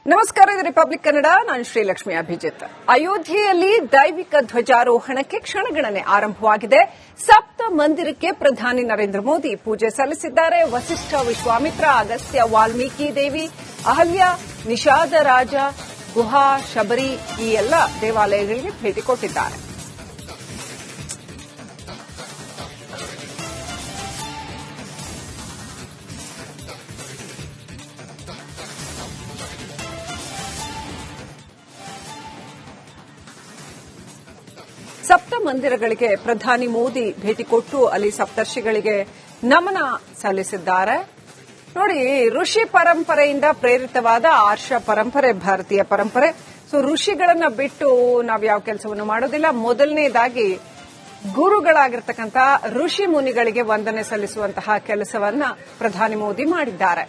ನಮಸ್ಕಾರ, ಇದು ರಿಪಬ್ಲಿಕ್ ಕನ್ನಡ. ನಾನು ಶ್ರೀಲಕ್ಷ್ಮಿ ಅಭಿಜಿತ್. ಅಯೋಧ್ಯೆಯಲ್ಲಿ ದೈವಿಕ ಧ್ವಜಾರೋಹಣಕ್ಕೆ ಕ್ಷಣಗಣನೆ ಆರಂಭವಾಗಿದೆ. ಸಪ್ತ ಮಂದಿರಕ್ಕೆ ಪ್ರಧಾನಿ ನರೇಂದ್ರ ಮೋದಿ ಪೂಜೆ ಸಲ್ಲಿಸಿದ್ದಾರೆ. ವಸಿಷ್ಠ, ವಿಶ್ವಾಮಿತ್ರ, ಅಗಸ್ತ್ಯ, ವಾಲ್ಮೀಕಿ ದೇವಿ, ಅಹಲ್ಯ, ನಿಷಾದ ರಾಜ, ಗುಹಾ, ಶಬರಿ ಈ ಎಲ್ಲ ದೇವಾಲಯಗಳಿಗೆ ಭೇಟಿ ಕೊಟ್ಟಿದ್ದಾರೆ. ಸಪ್ತ ಮಂದಿರಗಳಿಗೆ ಪ್ರಧಾನಿ ಮೋದಿ ಭೇಟಿ ಕೊಟ್ಟು ಅಲ್ಲಿ ಸಪ್ತರ್ಷಿಗಳಿಗೆ ನಮನ ಸಲ್ಲಿಸಿದ್ದಾರೆ. ನೋಡಿ, ಋಷಿ ಪರಂಪರೆಯಿಂದ ಪ್ರೇರಿತವಾದ ಆರ್ಷ ಪರಂಪರೆ ಭಾರತೀಯ ಪರಂಪರೆ. ಋಷಿಗಳನ್ನ ಬಿಟ್ಟು ನಾವು ಯಾವ ಕೆಲಸವನ್ನು ಮಾಡೋದಿಲ್ಲ. ಮೊದಲನೇದಾಗಿ ಗುರುಗಳಾಗಿರ್ತಕ್ಕಂಥ ಋಷಿ ಮುನಿಗಳಿಗೆ ವಂದನೆ ಸಲ್ಲಿಸುವಂತಹ ಕೆಲಸವನ್ನ ಪ್ರಧಾನಿ ಮೋದಿ ಮಾಡಿದ್ದಾರೆ.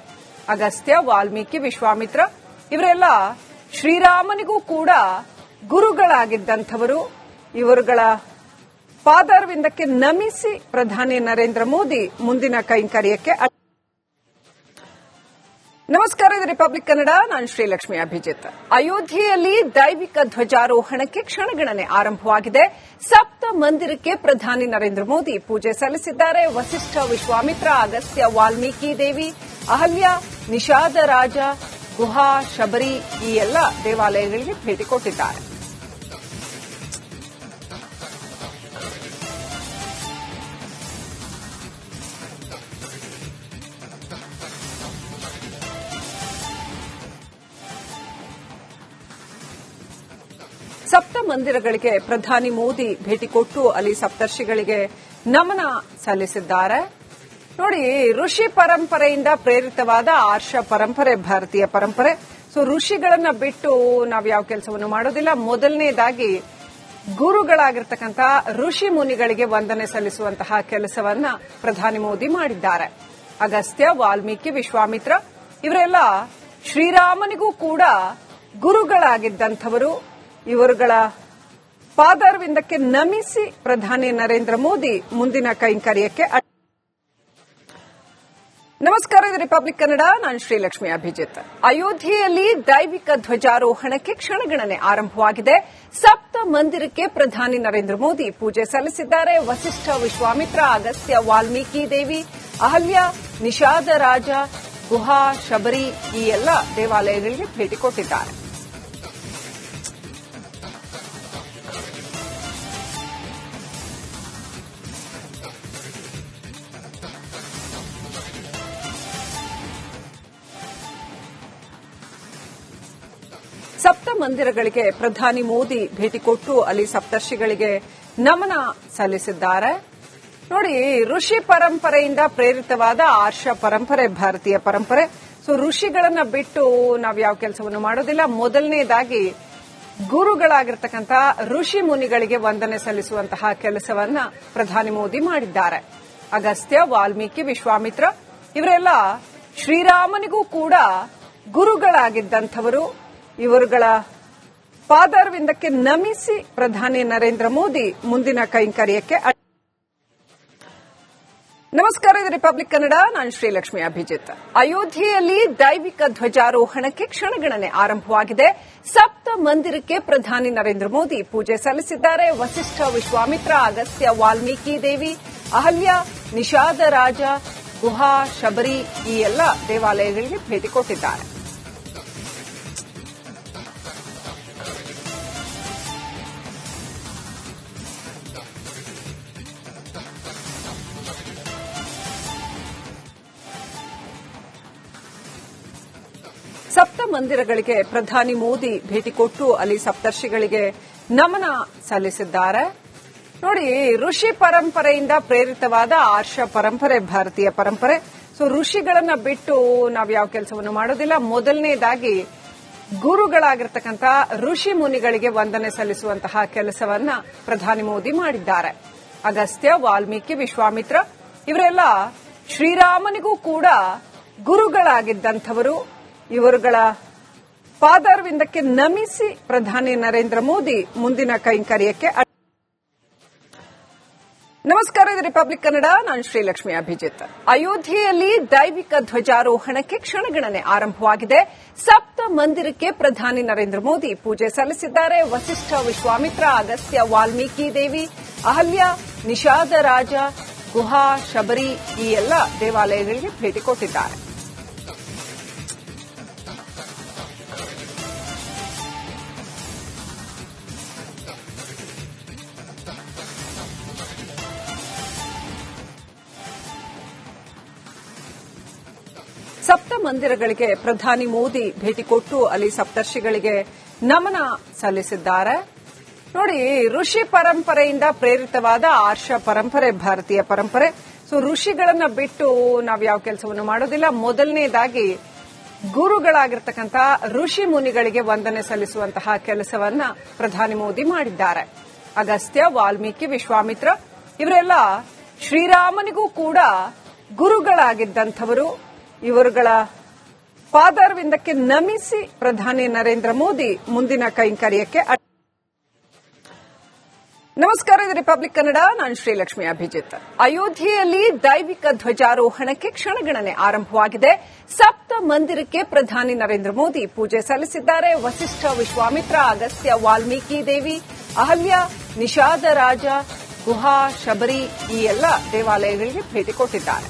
ಅಗಸ್ತ್ಯ, ವಾಲ್ಮೀಕಿ, ವಿಶ್ವಾಮಿತ್ರ ಇವರೆಲ್ಲ ಶ್ರೀರಾಮನಿಗೂ ಕೂಡ ಗುರುಗಳಾಗಿದ್ದಂಥವರು. ಇವರುಗಳ ಪಾದಾರವಿಂದಕ್ಕೆ ನಮಿಸಿ ಪ್ರಧಾನಿ ನರೇಂದ್ರ ಮೋದಿ ಮುಂದಿನ ಕೈಂಕರ್ಯಕ್ಕೆ. ನಮಸ್ಕಾರ, ಇದು ರಿಪಬ್ಲಿಕ್ ಕನ್ನಡ. ನಾನು ಶ್ರೀಲಕ್ಷ್ಮಿ ಅಭಿಜಿತ್. ಅಯೋಧ್ಯೆಯಲ್ಲಿ ದೈವಿಕ ಧ್ವಜಾರೋಹಣಕ್ಕೆ ಕ್ಷಣಗಣನೆ ಆರಂಭವಾಗಿದೆ. ಸಪ್ತ ಮಂದಿರಕ್ಕೆ ಪ್ರಧಾನಿ ನರೇಂದ್ರ ಮೋದಿ ಪೂಜೆ ಸಲ್ಲಿಸಿದ್ದಾರೆ. ವಸಿಷ್ಠ, ವಿಶ್ವಾಮಿತ್ರ, ಅಗಸ್ತ್ಯ, ವಾಲ್ಮೀಕಿ ದೇವಿ, ಅಹಲ್ಯ, ನಿಷಾದ ರಾಜ, ಗುಹಾ, ಶಬರಿ ಈ ಎಲ್ಲ ದೇವಾಲಯಗಳಿಗೆ ಭೇಟಿ ಕೊಟ್ಟಿದ್ದಾರೆ. ಸಪ್ತ ಮಂದಿರಗಳಿಗೆ ಪ್ರಧಾನಿ ಮೋದಿ ಭೇಟಿ ಕೊಟ್ಟು ಅಲ್ಲಿ ಸಪ್ತರ್ಷಿಗಳಿಗೆ ನಮನ ಸಲ್ಲಿಸಿದ್ದಾರೆ. ನೋಡಿ, ಋಷಿ ಪರಂಪರೆಯಿಂದ ಪ್ರೇರಿತವಾದ ಆರ್ಷ ಪರಂಪರೆ ಭಾರತೀಯ ಪರಂಪರೆ. ಋಷಿಗಳನ್ನ ಬಿಟ್ಟು ನಾವು ಯಾವ ಕೆಲಸವನ್ನು ಮಾಡೋದಿಲ್ಲ. ಮೊದಲನೇದಾಗಿ ಗುರುಗಳಾಗಿರ್ತಕ್ಕಂಥ ಋಷಿ ಮುನಿಗಳಿಗೆ ವಂದನೆ ಸಲ್ಲಿಸುವಂತಹ ಕೆಲಸವನ್ನ ಪ್ರಧಾನಿ ಮೋದಿ ಮಾಡಿದ್ದಾರೆ. ಅಗಸ್ತ್ಯ, ವಾಲ್ಮೀಕಿ, ವಿಶ್ವಾಮಿತ್ರ ಇವರೆಲ್ಲ ಶ್ರೀರಾಮನಿಗೂ ಕೂಡ ಗುರುಗಳಾಗಿದ್ದಂಥವರು. ಇವರುಗಳ ಪಾದಾರವಿಂದಕ್ಕೆ ನಮಿಸಿ ಪ್ರಧಾನಿ ನರೇಂದ್ರ ಮೋದಿ ಮುಂದಿನ ಕೈಂಕರ್ಯಕ್ಕೆ. ನಮಸ್ಕಾರ, ಇದು ರಿಪಬ್ಲಿಕ್ ಕನ್ನಡ. ನಾನು ಶ್ರೀಲಕ್ಷ್ಮಿ ಅಭಿಜಿತ್. ಅಯೋಧ್ಯೆಯಲ್ಲಿ ದೈವಿಕ ಧ್ವಜಾರೋಹಣಕ್ಕೆ ಕ್ಷಣಗಣನೆ ಆರಂಭವಾಗಿದೆ. ಸಪ್ತ ಮಂದಿರಕ್ಕೆ ಪ್ರಧಾನಿ ನರೇಂದ್ರ ಮೋದಿ ಪೂಜೆ ಸಲ್ಲಿಸಿದ್ದಾರೆ. ವಸಿಷ್ಠ, ವಿಶ್ವಾಮಿತ್ರ, ಅಗಸ್ತ್ಯ, ವಾಲ್ಮೀಕಿ ದೇವಿ, ಅಹಲ್ಯ, ನಿಷಾದ ರಾಜ, ಗುಹಾ, ಶಬರಿ ಈ ಎಲ್ಲ ದೇವಾಲಯಗಳಿಗೆ ಭೇಟಿ ಕೊಟ್ಟಿದ್ದಾರೆ. ಸಪ್ತ ಮಂದಿರಗಳಿಗೆ ಪ್ರಧಾನಿ ಮೋದಿ ಭೇಟಿ ಕೊಟ್ಟು ಅಲ್ಲಿ ಸಪ್ತರ್ಷಿಗಳಿಗೆ ನಮನ ಸಲ್ಲಿಸಿದ್ದಾರೆ. ನೋಡಿ, ಋಷಿ ಪರಂಪರೆಯಿಂದ ಪ್ರೇರಿತವಾದ ಆರ್ಷ ಪರಂಪರೆ ಭಾರತೀಯ ಪರಂಪರೆ. ಋಷಿಗಳನ್ನ ಬಿಟ್ಟು ನಾವು ಯಾವ ಕೆಲಸವನ್ನು ಮಾಡೋದಿಲ್ಲ. ಮೊದಲನೇದಾಗಿ ಗುರುಗಳಾಗಿರ್ತಕ್ಕಂಥ ಋಷಿ ಮುನಿಗಳಿಗೆ ವಂದನೆ ಸಲ್ಲಿಸುವಂತಹ ಕೆಲಸವನ್ನ ಪ್ರಧಾನಿ ಮೋದಿ ಮಾಡಿದ್ದಾರೆ. ಅಗಸ್ತ್ಯ, ವಾಲ್ಮೀಕಿ, ವಿಶ್ವಾಮಿತ್ರ ಇವರೆಲ್ಲ ಶ್ರೀರಾಮನಿಗೂ ಕೂಡ ಗುರುಗಳಾಗಿದ್ದಂಥವರು. ಇವರುಗಳ ಪಾದಾರವಿಂದಕ್ಕೆ ನಮಿಸಿ ಪ್ರಧಾನಿ ನರೇಂದ್ರ ಮೋದಿ ಮುಂದಿನ ಕೈಂಕರ್ಯಕ್ಕೆ. ನಮಸ್ಕಾರ, ಇದು ರಿಪಬ್ಲಿಕ್ ಕನ್ನಡ. ನಾನು ಶ್ರೀಲಕ್ಷ್ಮಿ ಅಭಿಜಿತ್. ಅಯೋಧ್ಯೆಯಲ್ಲಿ ದೈವಿಕ ಧ್ವಜಾರೋಹಣಕ್ಕೆ ಕ್ಷಣಗಣನೆ ಆರಂಭವಾಗಿದೆ. ಸಪ್ತ ಮಂದಿರಕ್ಕೆ ಪ್ರಧಾನಿ ನರೇಂದ್ರ ಮೋದಿ ಪೂಜೆ ಸಲ್ಲಿಸಿದ್ದಾರೆ. ವಸಿಷ್ಠ, ವಿಶ್ವಾಮಿತ್ರ, ಅಗಸ್ತ್ಯ, ವಾಲ್ಮೀಕಿ ದೇವಿ, ಅಹಲ್ಯ, ನಿಷಾದ ರಾಜ, ಗುಹಾ, ಶಬರಿ ಈ ಎಲ್ಲ ದೇವಾಲಯಗಳಿಗೆ ಭೇಟಿ ಕೊಟ್ಟಿದ್ದಾರೆ. ಸಪ್ತ ಮಂದಿರಗಳಿಗೆ ಪ್ರಧಾನಿ ಮೋದಿ ಭೇಟಿ ಕೊಟ್ಟು ಅಲ್ಲಿ ಸಪ್ತರ್ಷಿಗಳಿಗೆ ನಮನ ಸಲ್ಲಿಸಿದ್ದಾರೆ. ನೋಡಿ, ಋಷಿ ಪರಂಪರೆಯಿಂದ ಪ್ರೇರಿತವಾದ ಆರ್ಷ ಪರಂಪರೆ ಭಾರತೀಯ ಪರಂಪರೆ. ಋಷಿಗಳನ್ನ ಬಿಟ್ಟು ನಾವು ಯಾವ ಕೆಲಸವನ್ನು ಮಾಡೋದಿಲ್ಲ. ಮೊದಲನೇದಾಗಿ ಗುರುಗಳಾಗಿರ್ತಕ್ಕಂಥ ಋಷಿ ಮುನಿಗಳಿಗೆ ವಂದನೆ ಸಲ್ಲಿಸುವಂತಹ ಕೆಲಸವನ್ನ ಪ್ರಧಾನಿ ಮೋದಿ ಮಾಡಿದ್ದಾರೆ. ಅಗಸ್ತ್ಯ, ವಾಲ್ಮೀಕಿ, ವಿಶ್ವಾಮಿತ್ರ ಇವರೆಲ್ಲ ಶ್ರೀರಾಮನಿಗೂ ಕೂಡ ಗುರುಗಳಾಗಿದ್ದಂಥವರು. ಇವರುಗಳ ಪಾದಾರವಿಂದಕ್ಕೆ ನಮಿಸಿ ಪ್ರಧಾನಿ ನರೇಂದ್ರ ಮೋದಿ ಮುಂದಿನ ಕೈಂಕರ್ಯಕ್ಕೆ. ನಮಸ್ಕಾರ, ಇದು ರಿಪಬ್ಲಿಕ್ ಕನ್ನಡ. ನಾನು ಶ್ರೀಲಕ್ಷ್ಮಿ ಅಭಿಜಿತ್. ಅಯೋಧ್ಯೆಯಲ್ಲಿ ದೈವಿಕ ಧ್ವಜಾರೋಹಣಕ್ಕೆ ಕ್ಷಣಗಣನೆ ಆರಂಭವಾಗಿದೆ. ಸಪ್ತ ಮಂದಿರಕ್ಕೆ ಪ್ರಧಾನಿ ನರೇಂದ್ರ ಮೋದಿ ಪೂಜೆ ಸಲ್ಲಿಸಿದ್ದಾರೆ. ವಸಿಷ್ಠ, ವಿಶ್ವಾಮಿತ್ರ, ಅಗಸ್ತ್ಯ, ವಾಲ್ಮೀಕಿ ದೇವಿ, ಅಹಲ್ಯ, ನಿಷಾದ ರಾಜ, ಗುಹಾ, ಶಬರಿ ಈ ಎಲ್ಲ ದೇವಾಲಯಗಳಿಗೆ ಭೇಟಿ ಕೊಟ್ಟಿದ್ದಾರೆ. ಸಪ್ತ ಮಂದಿರಗಳಿಗೆ ಪ್ರಧಾನಿ ಮೋದಿ ಭೇಟಿ ಕೊಟ್ಟು ಅಲ್ಲಿ ಸಪ್ತರ್ಷಿಗಳಿಗೆ ನಮನ ಸಲ್ಲಿಸಿದ್ದಾರೆ. ನೋಡಿ, ಋಷಿ ಪರಂಪರೆಯಿಂದ ಪ್ರೇರಿತವಾದ ಆರ್ಷ ಪರಂಪರೆ ಭಾರತೀಯ ಪರಂಪರೆ. ಸೊ ಋಷಿಗಳನ್ನ ಬಿಟ್ಟು ನಾವು ಯಾವ ಕೆಲಸವನ್ನು ಮಾಡೋದಿಲ್ಲ. ಮೊದಲನೇದಾಗಿ ಗುರುಗಳಾಗಿರ್ತಕ್ಕಂಥ ಋಷಿ ಮುನಿಗಳಿಗೆ ವಂದನೆ ಸಲ್ಲಿಸುವಂತಹ ಕೆಲಸವನ್ನ ಪ್ರಧಾನಿ ಮೋದಿ ಮಾಡಿದ್ದಾರೆ. ಅಗಸ್ತ್ಯ, ವಾಲ್ಮೀಕಿ, ವಿಶ್ವಾಮಿತ್ರ ಇವರೆಲ್ಲ ಶ್ರೀರಾಮನಿಗೂ ಕೂಡ ಗುರುಗಳಾಗಿದ್ದಂಥವರು. ಇವರುಗಳ ಪಾದಾರವಿಂದಕ್ಕೆ ನಮಿಸಿ ಪ್ರಧಾನಿ ನರೇಂದ್ರ ಮೋದಿ ಮುಂದಿನ ಕೈಂಕರ್ಯಕ್ಕೆ. ನಮಸ್ಕಾರ, ಇದು ರಿಪಬ್ಲಿಕ್ ಕನ್ನಡ. ನಾನು ಶ್ರೀಲಕ್ಷ್ಮಿ ಅಭಿಜಿತ್. ಅಯೋಧ್ಯೆಯಲ್ಲಿ ದೈವಿಕ ಧ್ವಜಾರೋಹಣಕ್ಕೆ ಕ್ಷಣಗಣನೆ ಆರಂಭವಾಗಿದೆ. ಸಪ್ತ ಮಂದಿರಕ್ಕೆ ಪ್ರಧಾನಿ ನರೇಂದ್ರ ಮೋದಿ ಪೂಜೆ ಸಲ್ಲಿಸಿದ್ದಾರೆ. ವಸಿಷ್ಠ, ವಿಶ್ವಾಮಿತ್ರ, ಅಗಸ್ತ್ಯ, ವಾಲ್ಮೀಕಿ ದೇವಿ, ಅಹಲ್ಯ, ನಿಷಾದ ರಾಜ, ಗುಹಾ, ಶಬರಿ ಈ ಎಲ್ಲ ದೇವಾಲಯಗಳಿಗೆ ಭೇಟಿ ಕೊಟ್ಟಿದ್ದಾರೆ.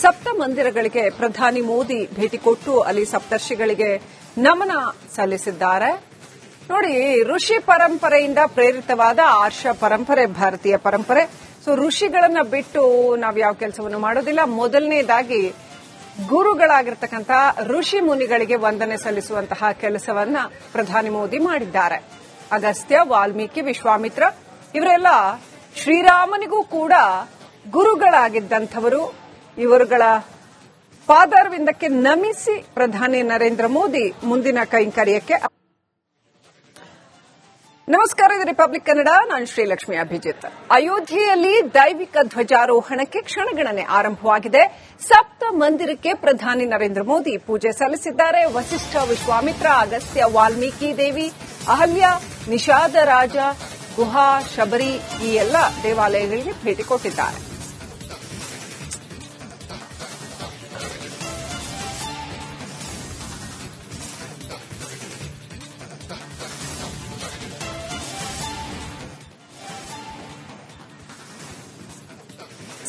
ಸಪ್ತ ಮಂದಿರಗಳಿಗೆ ಪ್ರಧಾನಿ ಮೋದಿ ಭೇಟಿ ಕೊಟ್ಟು ಅಲ್ಲಿ ಸಪ್ತರ್ಷಿಗಳಿಗೆ ನಮನ ಸಲ್ಲಿಸಿದ್ದಾರೆ. ನೋಡಿ, ಋಷಿ ಪರಂಪರೆಯಿಂದ ಪ್ರೇರಿತವಾದ ಆರ್ಷ ಪರಂಪರೆ ಭಾರತೀಯ ಪರಂಪರೆ. ಸೊ ಋಷಿಗಳನ್ನ ಬಿಟ್ಟು ನಾವು ಯಾವ ಕೆಲಸವನ್ನು ಮಾಡೋದಿಲ್ಲ. ಮೊದಲನೇದಾಗಿ ಗುರುಗಳಾಗಿರ್ತಕ್ಕಂಥ ಋಷಿ ಮುನಿಗಳಿಗೆ ವಂದನೆ ಸಲ್ಲಿಸುವಂತಹ ಕೆಲಸವನ್ನ ಪ್ರಧಾನಿ ಮೋದಿ ಮಾಡಿದ್ದಾರೆ. ಅಗಸ್ತ್ಯ, ವಾಲ್ಮೀಕಿ, ವಿಶ್ವಾಮಿತ್ರ ಇವರೆಲ್ಲ ಶ್ರೀರಾಮನಿಗೂ ಕೂಡ ಗುರುಗಳಾಗಿದ್ದಂಥವರು. ಇವರುಗಳ ಪಾದಾರವಿಂದಕ್ಕೆ ನಮಿಸಿ ಪ್ರಧಾನಿ ನರೇಂದ್ರ ಮೋದಿ ಮುಂದಿನ ಕೈಂಕರ್ಯಕ್ಕೆ. ನಮಸ್ಕಾರ, ಇದು ರಿಪಬ್ಲಿಕ್ ಕನ್ನಡ. ನಾನು ಶ್ರೀಲಕ್ಷ್ಮಿ ಅಭಿಜಿತ್. ಅಯೋಧ್ಯೆಯಲ್ಲಿ ದೈವಿಕ ಧ್ವಜಾರೋಹಣಕ್ಕೆ ಕ್ಷಣಗಣನೆ ಆರಂಭವಾಗಿದೆ. ಸಪ್ತ ಮಂದಿರಕ್ಕೆ ಪ್ರಧಾನಿ ನರೇಂದ್ರ ಮೋದಿ ಪೂಜೆ ಸಲ್ಲಿಸಿದ್ದಾರೆ. ವಸಿಷ್ಠ, ವಿಶ್ವಾಮಿತ್ರ, ಅಗಸ್ತ್ಯ, ವಾಲ್ಮೀಕಿ ದೇವಿ, ಅಹಲ್ಯ, ನಿಷಾದ ರಾಜ, ಗುಹಾ, ಶಬರಿ ಈ ಎಲ್ಲ ದೇವಾಲಯಗಳಿಗೆ ಭೇಟಿ ಕೊಟ್ಟಿದ್ದಾರೆ.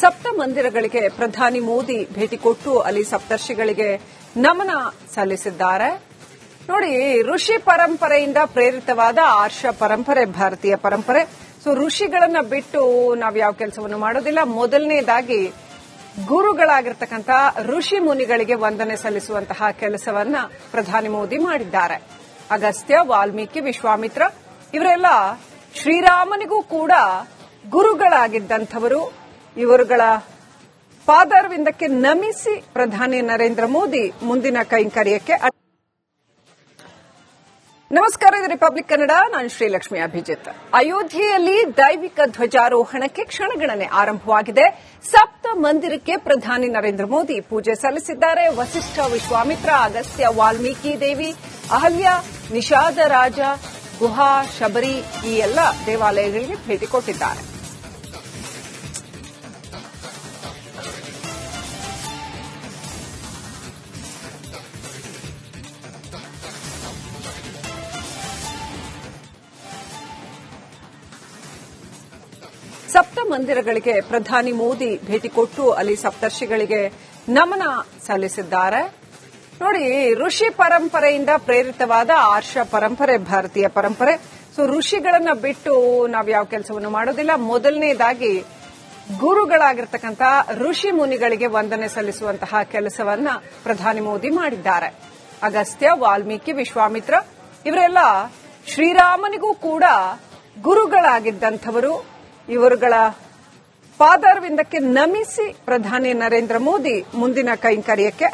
ಸಪ್ತ ಮಂದಿರಗಳಿಗೆ ಪ್ರಧಾನಿ ಮೋದಿ ಭೇಟಿ ಕೊಟ್ಟು ಅಲ್ಲಿ ಸಪ್ತರ್ಷಿಗಳಿಗೆ ನಮನ ಸಲ್ಲಿಸಿದ್ದಾರೆ. ನೋಡಿ, ಋಷಿ ಪರಂಪರೆಯಿಂದ ಪ್ರೇರಿತವಾದ ಆರ್ಷ ಪರಂಪರೆ ಭಾರತೀಯ ಪರಂಪರೆ. ಸೊ ಋಷಿಗಳನ್ನ ಬಿಟ್ಟು ನಾವು ಯಾವ ಕೆಲಸವನ್ನು ಮಾಡೋದಿಲ್ಲ. ಮೊದಲನೇದಾಗಿ ಗುರುಗಳಾಗಿರ್ತಕ್ಕಂಥ ಋಷಿ ಮುನಿಗಳಿಗೆ ವಂದನೆ ಸಲ್ಲಿಸುವಂತಹ ಕೆಲಸವನ್ನ ಪ್ರಧಾನಿ ಮೋದಿ ಮಾಡಿದ್ದಾರೆ. ಅಗಸ್ತ್ಯ, ವಾಲ್ಮೀಕಿ, ವಿಶ್ವಾಮಿತ್ರ ಇವರೆಲ್ಲ ಶ್ರೀರಾಮನಿಗೂ ಕೂಡ ಗುರುಗಳಾಗಿದ್ದಂಥವರು. ಇವರುಗಳ ಪಾದಾರವಿಂದಕ್ಕೆ ನಮಿಸಿ ಪ್ರಧಾನಿ ನರೇಂದ್ರ ಮೋದಿ ಮುಂದಿನ ಕೈಂಕರ್ಯಕ್ಕೆ. ನಮಸ್ಕಾರ, ಇದು ರಿಪಬ್ಲಿಕ್ ಕನ್ನಡ. ನಾನು ಶ್ರೀಲಕ್ಷ್ಮಿ ಅಭಿಜಿತ್. ಅಯೋಧ್ಯೆಯಲ್ಲಿ ದೈವಿಕ ಧ್ವಜಾರೋಹಣಕ್ಕೆ ಕ್ಷಣಗಣನೆ ಆರಂಭವಾಗಿದೆ. ಸಪ್ತ ಮಂದಿರಕ್ಕೆ ಪ್ರಧಾನಿ ನರೇಂದ್ರ ಮೋದಿ ಪೂಜೆ ಸಲ್ಲಿಸಿದ್ದಾರೆ. ವಸಿಷ್ಠ, ವಿಶ್ವಾಮಿತ್ರ, ಅಗಸ್ತ್ಯ, ವಾಲ್ಮೀಕಿ ದೇವಿ, ಅಹಲ್ಯ, ನಿಷಾದ ರಾಜ, ಗುಹಾ, ಶಬರಿ ಈ ಎಲ್ಲ ದೇವಾಲಯಗಳಿಗೆ ಭೇಟಿ ಕೊಟ್ಟಿದ್ದಾರೆ. ಸಪ್ತ ಮಂದಿರಗಳಿಗೆ ಪ್ರಧಾನಿ ಮೋದಿ ಭೇಟಿ ಕೊಟ್ಟು ಅಲ್ಲಿ ಸಪ್ತರ್ಷಿಗಳಿಗೆ ನಮನ ಸಲ್ಲಿಸಿದ್ದಾರೆ. ನೋಡಿ, ಋಷಿ ಪರಂಪರೆಯಿಂದ ಪ್ರೇರಿತವಾದ ಆರ್ಷ ಪರಂಪರೆ ಭಾರತೀಯ ಪರಂಪರೆ. ಸೊ ಋಷಿಗಳನ್ನ ಬಿಟ್ಟು ನಾವು ಯಾವ ಕೆಲಸವನ್ನು ಮಾಡೋದಿಲ್ಲ. ಮೊದಲನೇದಾಗಿ ಗುರುಗಳಾಗಿರ್ತಕ್ಕಂಥ ಋಷಿ ಮುನಿಗಳಿಗೆ ವಂದನೆ ಸಲ್ಲಿಸುವಂತಹ ಕೆಲಸವನ್ನ ಪ್ರಧಾನಿ ಮೋದಿ ಮಾಡಿದ್ದಾರೆ. ಅಗಸ್ತ್ಯ, ವಾಲ್ಮೀಕಿ, ವಿಶ್ವಾಮಿತ್ರ ಇವರೆಲ್ಲ ಶ್ರೀರಾಮನಿಗೂ ಕೂಡ ಗುರುಗಳಾಗಿದ್ದಂಥವರು. ಇವರುಗಳ ಪಾದಾರವಿಂದಕ್ಕೆ ನಮಿಸಿ ಪ್ರಧಾನಿ ನರೇಂದ್ರ ಮೋದಿ ಮುಂದಿನ ಕೈಂಕರ್ಯಕ್ಕೆ.